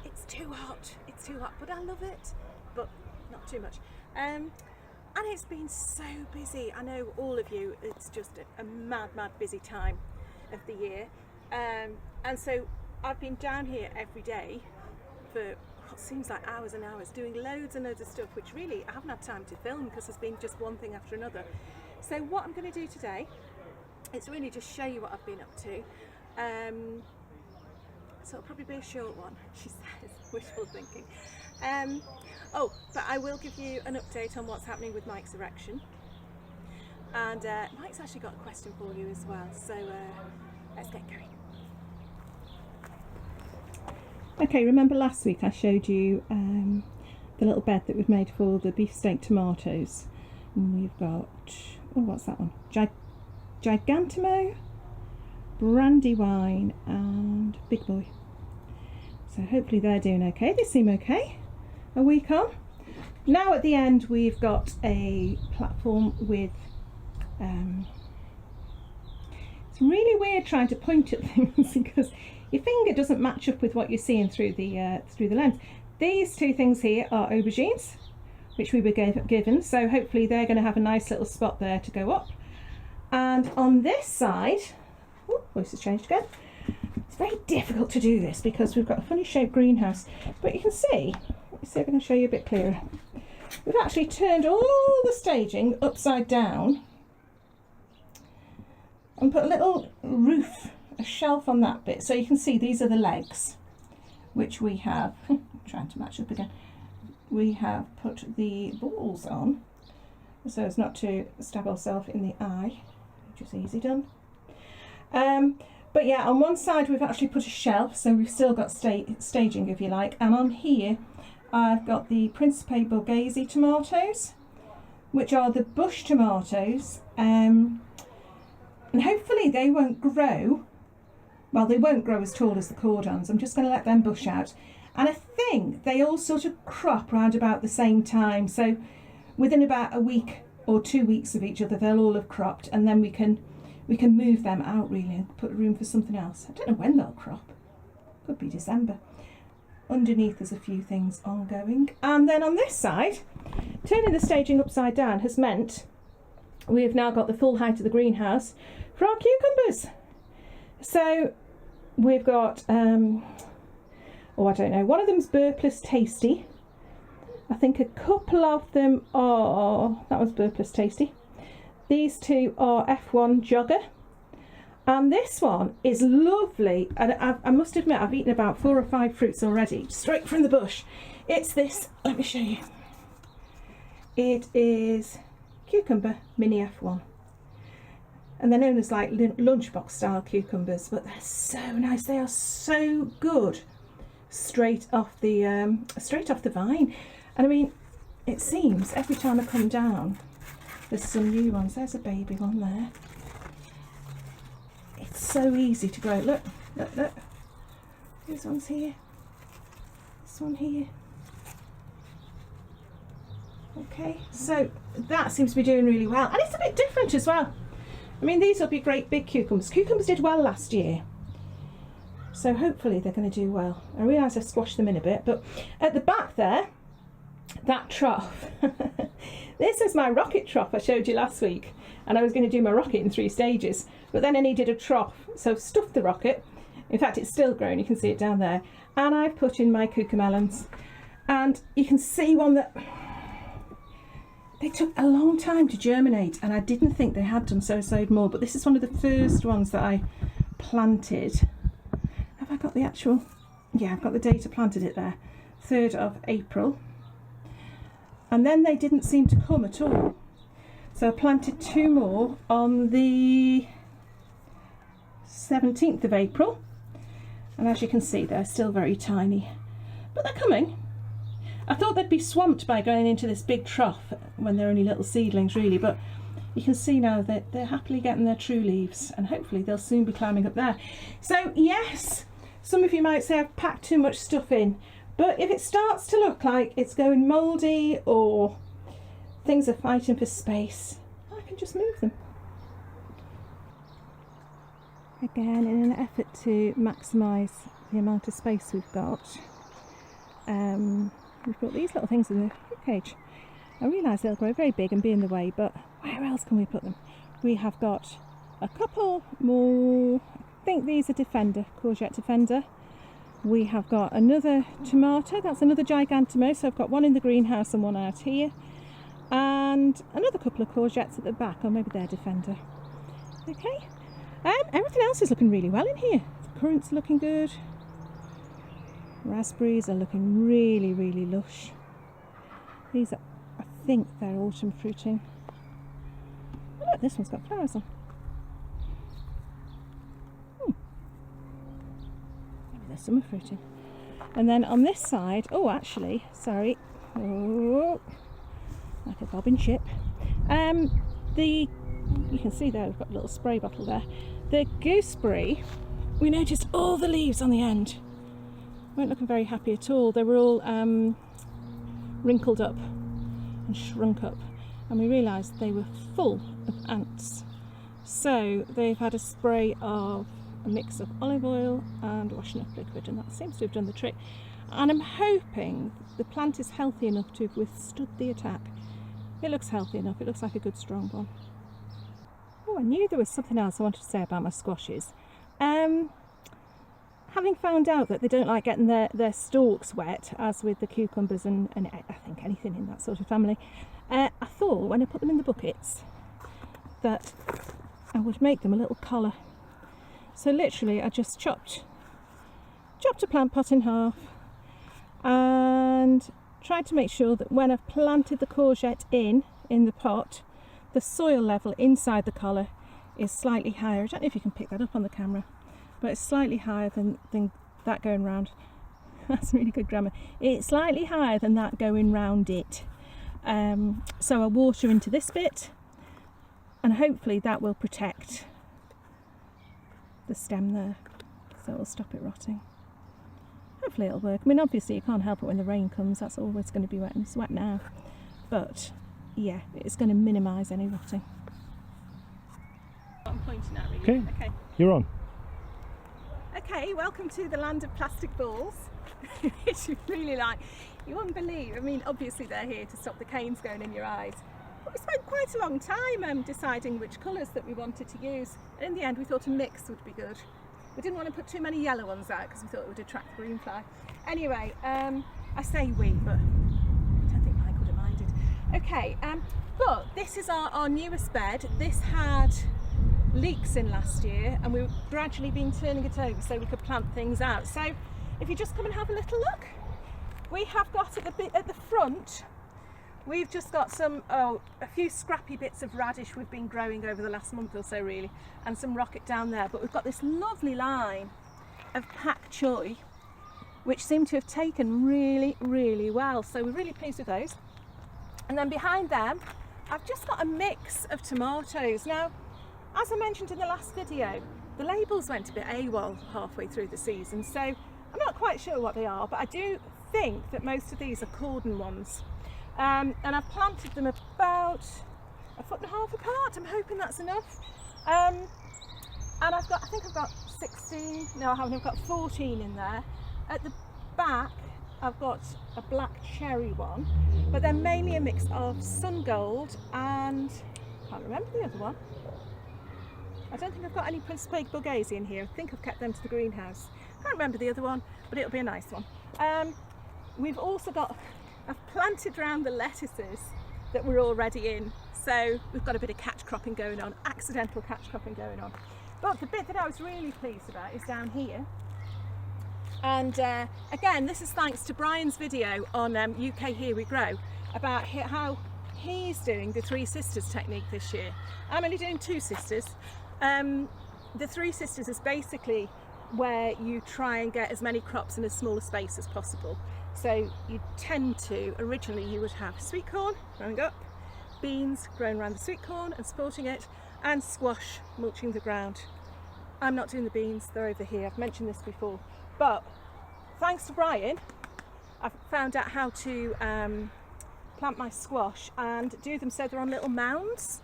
it's too hot, but I love it, but not too much. And it's been so busy. I know all of you, it's just a mad busy time of the year. And so I've been down here every day for what seems like hours and hours, doing loads and loads of stuff, which really I haven't had time to film because there's been just one thing after another. So what I'm going to do today is really just show you what I've been up to. So it'll probably be a short one, she says, wishful thinking. But I will give you an update on what's happening with Mike's erection. And Mike's actually got a question for you as well, so let's get going. Okay, remember last week I showed you the little bed that we've made for the beefsteak tomatoes. And we've got, oh, what's that one? Gigantamo, Brandywine and Big Boy. So hopefully they're doing okay. They seem okay. A week on. Now at the end we've got a platform with it's really weird trying to point at things because your finger doesn't match up with what you're seeing through the lens. These two things here are aubergines, which we were given, so hopefully they're going to have a nice little spot there to go up. And on this side, oh, voice has changed again. It's very difficult to do this because we've got a funny shaped greenhouse, but you can see, let me see if I can show you a bit clearer. We've actually turned all the staging upside down and put a little roof, a shelf on that bit, so you can see these are the legs which we have trying to match up again, we have put the balls on so as not to stab ourselves in the eye, which is easy done. But yeah, on one side we've actually put a shelf, so we've still got staging if you like, and on here I've got the Principe Borghese tomatoes, which are the bush tomatoes, and hopefully they won't grow, well, they won't grow as tall as the cordons. I'm just going to let them bush out, and I think they all sort of crop round about the same time, so within about a week or 2 weeks of each other they'll all have cropped, and then we can move them out really and put room for something else. I don't know when they'll crop, could be December. Underneath there's a few things ongoing, and then on this side, turning the staging upside down has meant we've now got the full height of the greenhouse for our cucumbers. So we've got, oh I don't know, one of them's Burpless Tasty. I think a couple of them are, that was Burpless Tasty. These two are F1 Jogger. And this one is lovely. And I must admit, I've eaten about 4 or 5 fruits already, straight from the bush. It's this, let me show you. It is Cucumber Mini F1. And they're known as like lunchbox style cucumbers, but they're so nice. They are so good straight off the vine. And I mean, it seems every time I come down, there's some new ones. There's a baby one there. It's so easy to grow. Look, look, look. These ones here. This one here. Okay, so that seems to be doing really well. And it's a bit different as well. I mean, these will be great big cucumbers. Cucumbers did well last year, so hopefully they're going to do well. I realise I've squashed them in a bit, but at the back there, that trough, this is my rocket trough I showed you last week, and I was going to do my rocket in 3 stages, but then I needed a trough, so I've stuffed the rocket. In fact, it's still growing, you can see it down there, and I've put in my cucamelons, and you can see one that they took a long time to germinate, and I didn't think they had done, so I sowed more, but this is one of the first ones that I planted. Have I got the actual, yeah, I've got the date I planted it there, 3rd of April. And then they didn't seem to come at all. So I planted 2 more on the 17th of April. And as you can see, they're still very tiny, but they're coming. I thought they'd be swamped by going into this big trough when they're only little seedlings really, but you can see now that they're happily getting their true leaves, and hopefully they'll soon be climbing up there. So yes, some of you might say I've packed too much stuff in, but if it starts to look like it's going mouldy or things are fighting for space, I can just move them. Again, in an effort to maximise the amount of space we've got, we've got these little things in the fruit cage. I realise they'll grow very big and be in the way, but where else can we put them? We have got a couple more, I think these are Defender, courgette Defender. We have got another tomato, that's another Gigantamo, so I've got one in the greenhouse and one out here. And another couple of courgettes at the back, or maybe they're Defender. Okay, everything else is looking really well in here. The currants are looking good. Raspberries are looking really, really lush. These are, I think they're autumn fruiting. Oh, look, this one's got flowers on. Maybe they're summer fruiting. And then on this side, oh, actually, sorry, oh, like a bobbin ship. You can see there we've got a little spray bottle there. The gooseberry, we noticed all the leaves on the end weren't looking very happy at all. They were all wrinkled up and shrunk up, and we realised they were full of ants. So they've had a spray of a mix of olive oil and washing up liquid, and that seems to have done the trick. And I'm hoping the plant is healthy enough to have withstood the attack. It looks healthy enough, it looks like a good strong one. Oh, I knew there was something else I wanted to say about my squashes. Having found out that they don't like getting their stalks wet, as with the cucumbers and I think anything in that sort of family, I thought when I put them in the buckets that I would make them a little collar. So literally I just chopped a plant pot in half and tried to make sure that when I've planted the courgette in the pot, the soil level inside the collar is slightly higher. I don't know if you can pick that up on the camera, but it's slightly higher than that going round. That's really good grammar. It's slightly higher than that going round it. So I water into this bit, and hopefully that will protect the stem there, so it'll stop it rotting. Hopefully it'll work. I mean, obviously you can't help it when the rain comes, that's always going to be wet, and it's wet now, but yeah, it's going to minimise any rotting. I'm pointing at really. Okay, you're on. Okay, welcome to the land of plastic balls, which you really like. You wouldn't believe, I mean, obviously they're here to stop the canes going in your eyes. But we spent quite a long time deciding which colours that we wanted to use. And in the end, we thought a mix would be good. We didn't want to put too many yellow ones out because we thought it would attract the green fly. Anyway, I say we, but I don't think Mike would have minded. Okay, but this is our newest bed. This had leaks in last year, and we've gradually been turning it over so we could plant things out. So if you just come and have a little look, we have got at the front, we've just got a few scrappy bits of radish we've been growing over the last month or so really, and some rocket down there, but we've got this lovely line of pak choi which seem to have taken really, really well, so we're really pleased with those. And then behind them I've just got a mix of tomatoes. Now, as I mentioned in the last video, the labels went a bit AWOL halfway through the season, so I'm not quite sure what they are, but I do think that most of these are cordon ones. And I've planted them about 1.5 foot apart. I'm hoping that's enough. And I think I've got 16, no I haven't, I've got 14 in there. At the back I've got a black cherry one, but they're mainly a mix of sun gold and, I can't remember the other one. I don't think I've got any Principe Borghese in here. I think I've kept them to the greenhouse. I can't remember the other one, but it'll be a nice one. We've also got, I've planted around the lettuces that were already in, so we've got a bit of catch cropping going on, accidental catch cropping going on. But the bit that I was really pleased about is down here. And again, this is thanks to Brian's video on UK Here We Grow about how he's doing the 3 sisters technique this year. I'm only doing 2 sisters. The 3 sisters is basically where you try and get as many crops in as small a space as possible. So you tend to, originally you would have sweet corn growing up, beans growing around the sweet corn and supporting it, and squash mulching the ground. I'm not doing the beans, they're over here, I've mentioned this before. But thanks to Brian, I've found out how to plant my squash and do them so they're on little mounds.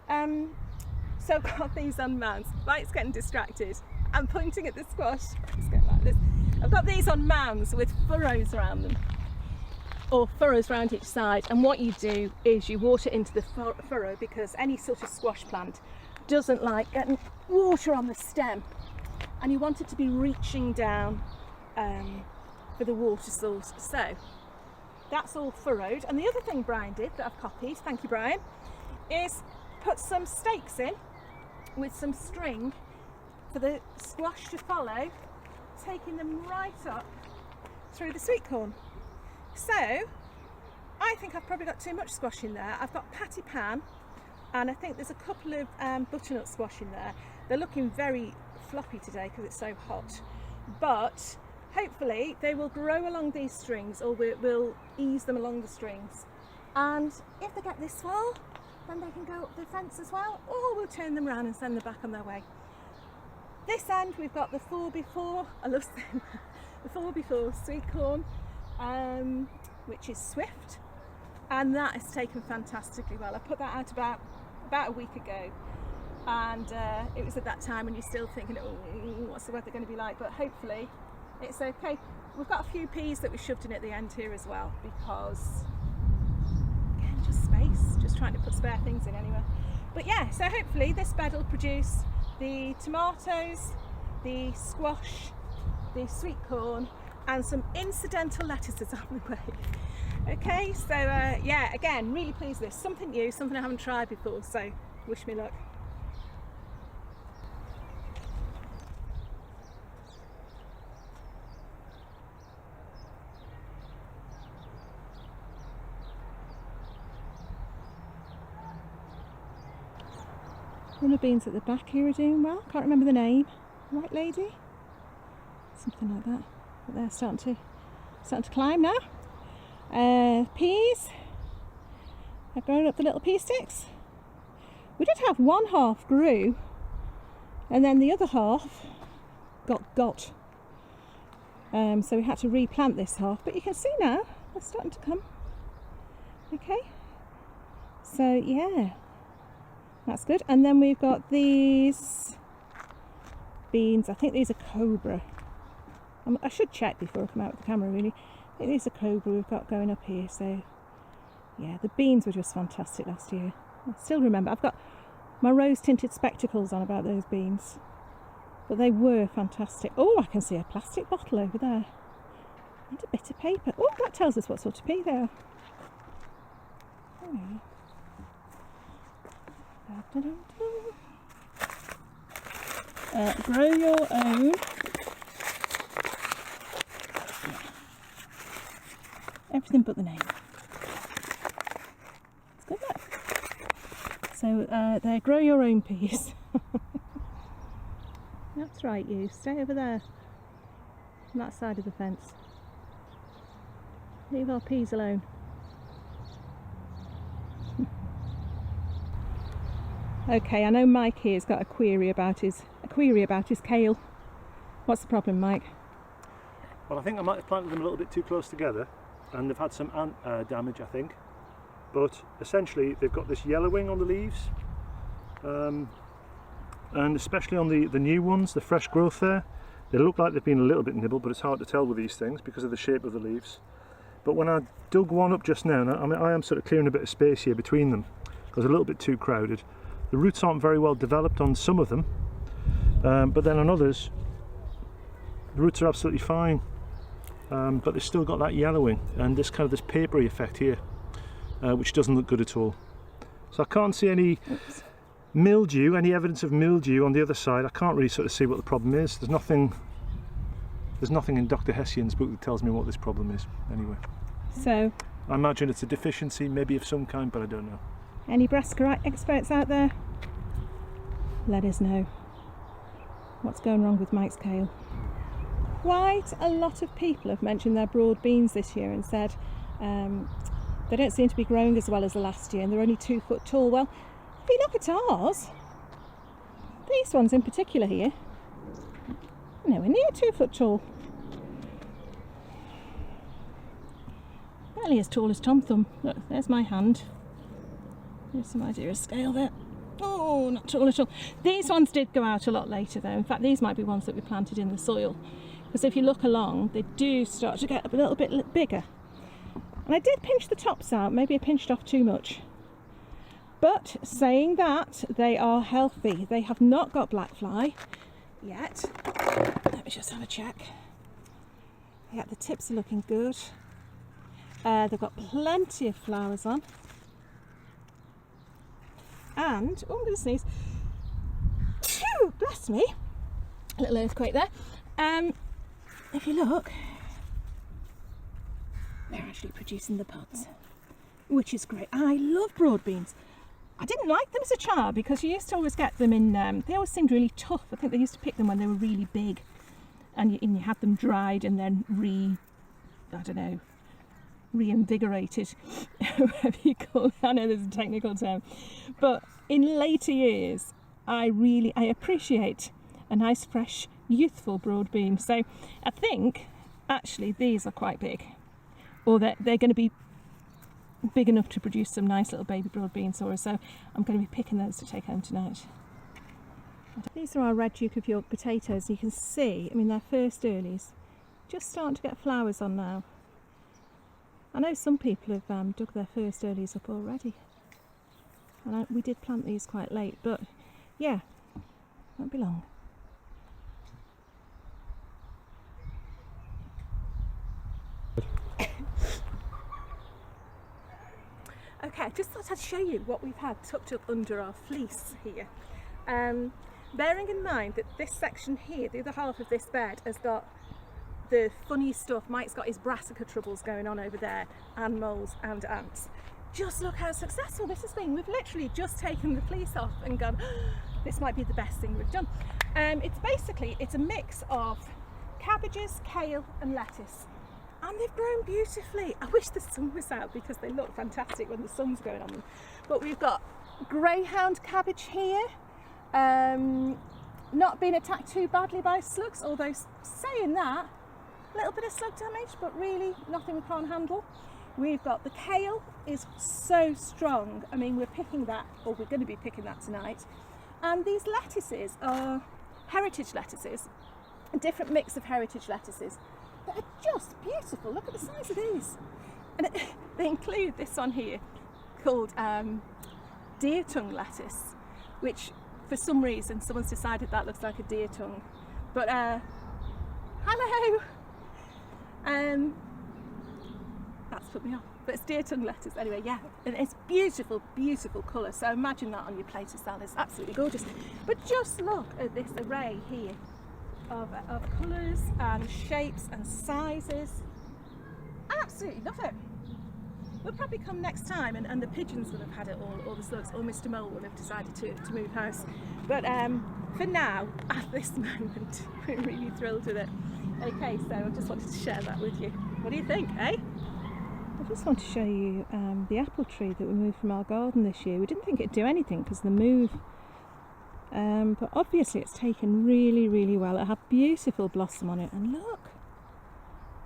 So I've got these on mounds. Mike's getting distracted. I'm pointing at the squash. It's going like this. I've got these on mounds with furrows around them, or furrows around each side, and what you do is you water into the furrow, because any sort of squash plant doesn't like getting water on the stem, and you want it to be reaching down for the water source. So that's all furrowed. And the other thing Brian did that I've copied, thank you Brian, is put some stakes in with some string for the squash to follow, taking them right up through the sweet corn. So I think I've probably got too much squash in there. I've got patty pan, and I think there's a couple of butternut squash in there. They're looking very floppy today because it's so hot, but hopefully they will grow along these strings, or we'll ease them along the strings, and if they get this far then they can go up the fence as well, or we'll turn them around and send them back on their way. This end we've got the 4x4, I love saying the 4x4 sweet corn, which is Swift, and that has taken fantastically well. I put that out about a week ago, and it was at that time when you're still thinking, oh, what's the weather going to be like, but hopefully it's okay. We've got a few peas that we shoved in at the end here as well, because again, just space, just trying to put spare things in anyway. But yeah, so hopefully this bed will produce the tomatoes, the squash, the sweet corn, and some incidental lettuces on the way. Okay, so yeah, again, really pleased with this. Something new, something I haven't tried before, so wish me luck. One of the beans at the back here are doing well. Can't remember the name. White lady? Something like that. But they're starting to climb now. Peas are growing up the little pea sticks. We did have one half grew, and then the other half got. So we had to replant this half, but you can see now they're starting to come. Okay, so yeah, that's good. And then we've got these beans. I think these are Cobra. I should check before I come out with the camera, really. I think these are Cobra we've got going up here. So yeah, the beans were just fantastic last year. I still remember. I've got my rose tinted spectacles on about those beans, but they were fantastic. Oh, I can see a plastic bottle over there and a bit of paper. Oh, that tells us what sort of pea they are. Oh. Grow your own. Everything but the name. It's good, look. So they're grow your own peas. That's right, you stay over there on that side of the fence. Leave our peas alone. Okay, I know Mike here's got a query about his kale. What's the problem, Mike? Well, I think I might have planted them a little bit too close together, and they've had some ant damage, I think. But essentially, they've got this yellowing on the leaves, and especially on the new ones, the fresh growth there. They look like they've been a little bit nibbled, but it's hard to tell with these things because of the shape of the leaves. But when I dug one up just now, I mean, I am sort of clearing a bit of space here between them because they're a little bit too crowded. The roots aren't very well developed on some of them, but then on others, the roots are absolutely fine. But they've still got that yellowing and this kind of this papery effect here, which doesn't look good at all. So I can't see any mildew, any evidence of mildew on the other side. I can't really sort of see what the problem is. There's nothing in Dr. Hessian's book that tells me what this problem is anyway. So I imagine it's a deficiency, maybe of some kind, but I don't know. Any Brassica experts out there? Let us know what's going wrong with Mike's kale. Quite a lot of people have mentioned their broad beans this year and said they don't seem to be growing as well as the last year, and they're only 2 foot tall. Well, if you look at ours, these ones in particular here, nowhere near 2 foot tall. Barely as tall as Tom Thumb. Look, there's my hand. There's some idea of scale there. Oh, not tall at all. These ones did go out a lot later though. In fact, these might be ones that we planted in the soil. because if you look along, they do start to get a little bit bigger. And I did pinch the tops out, maybe I pinched off too much. But saying that, they are healthy. They have not got black fly yet. Let me just have a check. Yeah, the tips are looking good. They've got plenty of flowers on. And, oh, I'm going to sneeze. Phew, bless me. A little earthquake there. If you look, they're actually producing the pods, which is great. I love broad beans. I didn't like them as a child because you used to always get them in, they always seemed really tough. I think they used to pick them when they were really big, and you had them dried and then reinvigorated, whatever you call it. I know there's a technical term. But in later years, I appreciate a nice, fresh, youthful broad bean. So I think, actually, these are quite big. Or they're going to be big enough to produce some nice little baby broad beans for us, so I'm going to be picking those to take home tonight. These are our red Duke of York potatoes. You can see, I mean, they're first earlies, just starting to get flowers on now. I know some people have dug their first earlies up already, and we did plant these quite late, but yeah, won't be long. Okay, I just thought I'd show you what we've had tucked up under our fleece here. Bearing in mind that this section here, the other half of this bed, has got the funny stuff. Mike's got his brassica troubles going on over there, and moles and ants. Just look how successful this has been. We've literally just taken the fleece off and gone, oh, this might be the best thing we've done. It's a mix of cabbages, kale and lettuce. And they've grown beautifully. I wish the sun was out because they look fantastic when the sun's going on them. But we've got greyhound cabbage here, not been attacked too badly by slugs, although saying that, a little bit of slug damage, but really nothing we can't handle. We've got the kale is so strong. I mean, we're picking that, or we're going to be picking that tonight. And these lettuces are heritage lettuces, a different mix of heritage lettuces. That are just beautiful. Look at the size of these. And they include this one here called deer tongue lettuce, which for some reason someone's decided that looks like a deer tongue. But hello! That's put me off. But it's deer tongue lettuce anyway, yeah. And it's beautiful, beautiful colour. So imagine that on your plate of salad. It's absolutely gorgeous. But just look at this array here of colours and shapes and sizes. I absolutely love it. We'll probably come next time and the pigeons will have had it all, or the slugs, or Mr. Mole will have decided to move house. But for now, at this moment, we're really thrilled with it. Okay, so I just wanted to share that with you. What do you think, eh? I just want to show you the apple tree that we moved from our garden this year. We didn't think it'd do anything because of the move. But obviously it's taken really, really well. It had beautiful blossom on it, and look,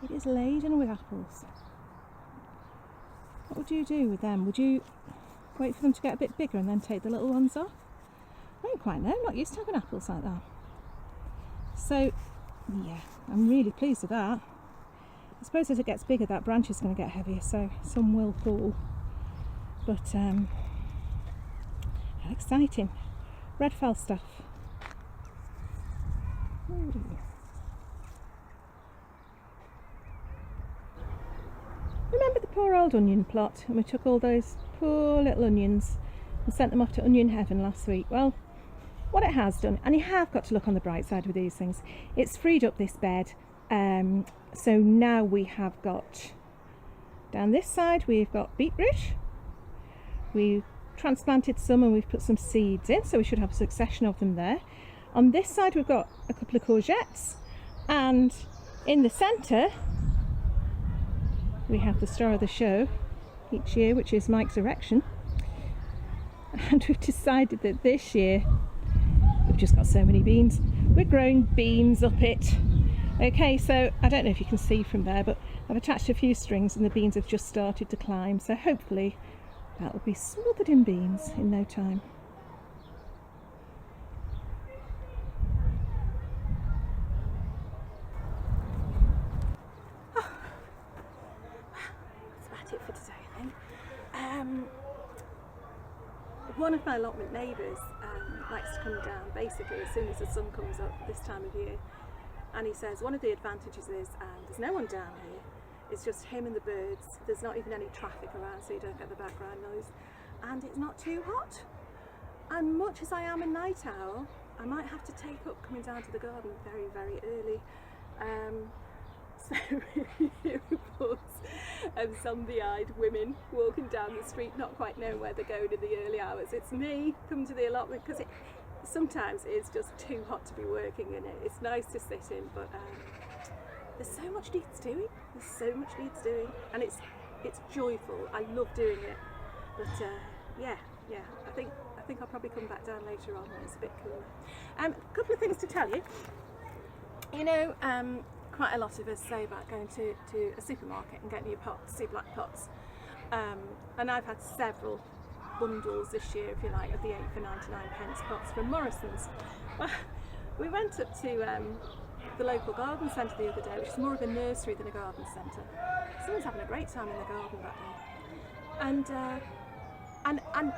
it is laden with apples. What would you do with them? Would you wait for them to get a bit bigger and then take the little ones off? I don't quite know, I'm not used to having apples like that. So yeah, I'm really pleased with that. I suppose as it gets bigger, that branch is going to get heavier, so some will fall. But how exciting. Red Falstaff. Ooh. Remember the poor old onion plot? And we took all those poor little onions and sent them off to onion heaven last week. Well, what it has done, and you have got to look on the bright side with these things, it's freed up this bed. So now we have got, down this side we've got beetroot. We've transplanted some and we've put some seeds in, so we should have a succession of them there. On this side we've got a couple of courgettes, and in the centre we have the star of the show each year, which is Mike's erection. And we've decided that this year we've just got so many beans, we're growing beans up it. Okay, so I don't know if you can see from there, but I've attached a few strings and the beans have just started to climb, so hopefully that will be smothered in beans in no time. one of my allotment neighbours likes to come down basically as soon as the sun comes up this time of year, and he says one of the advantages is there's no one down here, it's just him and the birds, there's not even any traffic around so you don't get the background noise, and it's not too hot. And much as I am a night owl, I might have to take up coming down to the garden very, very early. So here reports of zombie-eyed women walking down the street, not quite knowing where they're going in the early hours. It's me, come to the allotment, because sometimes it's just too hot to be working in it. It's nice to sit in, but there's so much needs doing. There's so much needs doing, and it's joyful. I love doing it. But yeah, I think I'll probably come back down later on when it's a bit cooler. A couple of things to tell you. You know, quite a lot of us say about going to a supermarket and getting your pots, your black pots. And I've had several bundles this year, if you like, of the 8 for 99 pence pots from Morrison's. Well, we went up to the local garden centre the other day, which is more of a nursery than a garden centre. Someone's having a great time in the garden that day. And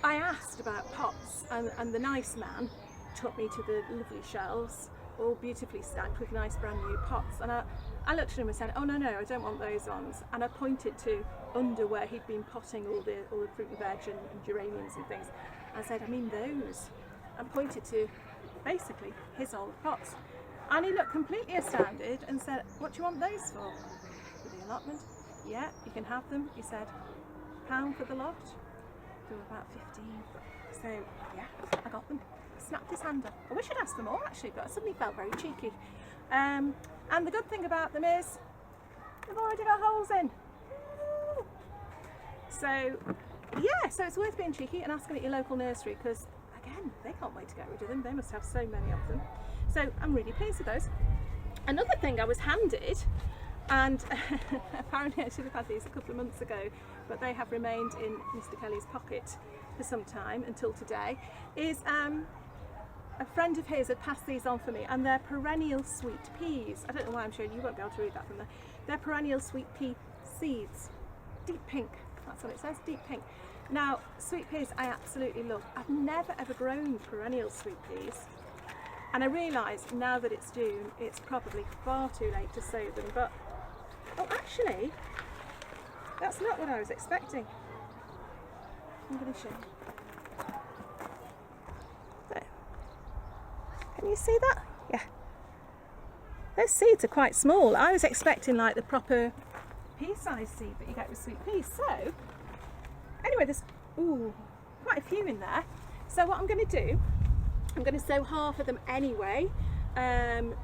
I asked about pots, and the nice man took me to the lovely shelves, all beautifully stacked with nice brand new pots. And I looked at him and said, "Oh no, I don't want those ones." And I pointed to under where he'd been potting all the fruit and veg and geraniums and things. I said, "I mean those," and pointed to basically his old pots. And he looked completely astounded and said, "What do you want those for?" For the allotment. "Yeah, you can have them," he said. £1 for the lot. They were about 15. So yeah, I got them. Snapped his hand up. I wish I'd asked for more actually, but I suddenly felt very cheeky. And the good thing about them is they've already got holes in. So yeah, so it's worth being cheeky and asking at your local nursery, because again, they can't wait to get rid of them. They must have so many of them. So I'm really pleased with those. Another thing I was handed, and apparently I should have had these a couple of months ago, but they have remained in Mr. Kelly's pocket for some time until today, is a friend of his had passed these on for me, and they're perennial sweet peas. I don't know why I'm showing you, won't be able to read that from there. They're perennial sweet pea seeds. Deep pink, that's what it says, deep pink. Now, sweet peas I absolutely love. I've never ever grown perennial sweet peas. And I realise now that it's June, it's probably far too late to sow them, but, oh actually, that's not what I was expecting. I'm going to show you. There. Can you see that? Yeah. Those seeds are quite small. I was expecting like the proper pea-sized seed that you get with sweet peas. So, anyway, there's quite a few in there. So what I'm going to do, I'm going to sow half of them anyway,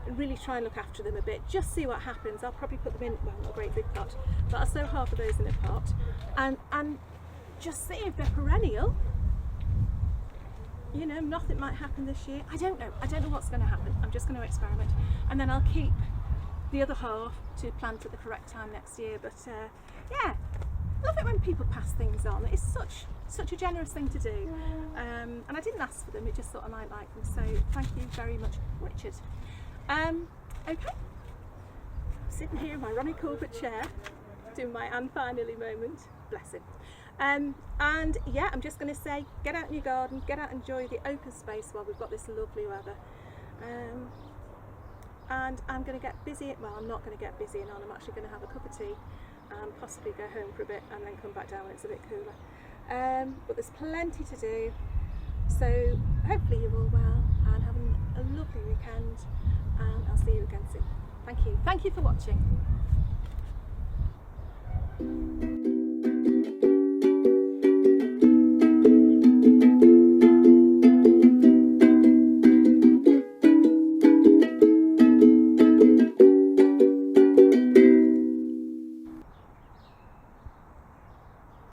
really try and look after them a bit, just see what happens. I'll probably put them in, well, not a great big pot, but I'll sow half of those in a pot and just see if they're perennial. You know, nothing might happen this year. I don't know what's going to happen. I'm just going to experiment, and then I'll keep the other half to plant at the correct time next year. But yeah, I love it when people pass things on. It's such a generous thing to do, and I didn't ask for them, it just thought I might like them, so thank you very much, Richard. Okay, I'm sitting here in my Ronnie Corbett chair doing my "and finally" moment, bless him. And yeah, I'm just going to say, get out in your garden, get out and enjoy the open space while we've got this lovely weather. And I'm going to get busy, well, I'm not going to get busy and on, I'm actually going to have a cup of tea and possibly go home for a bit and then come back down when it's a bit cooler. But there's plenty to do, so hopefully you're all well and having a lovely weekend, and I'll see you again soon. Thank you for watching.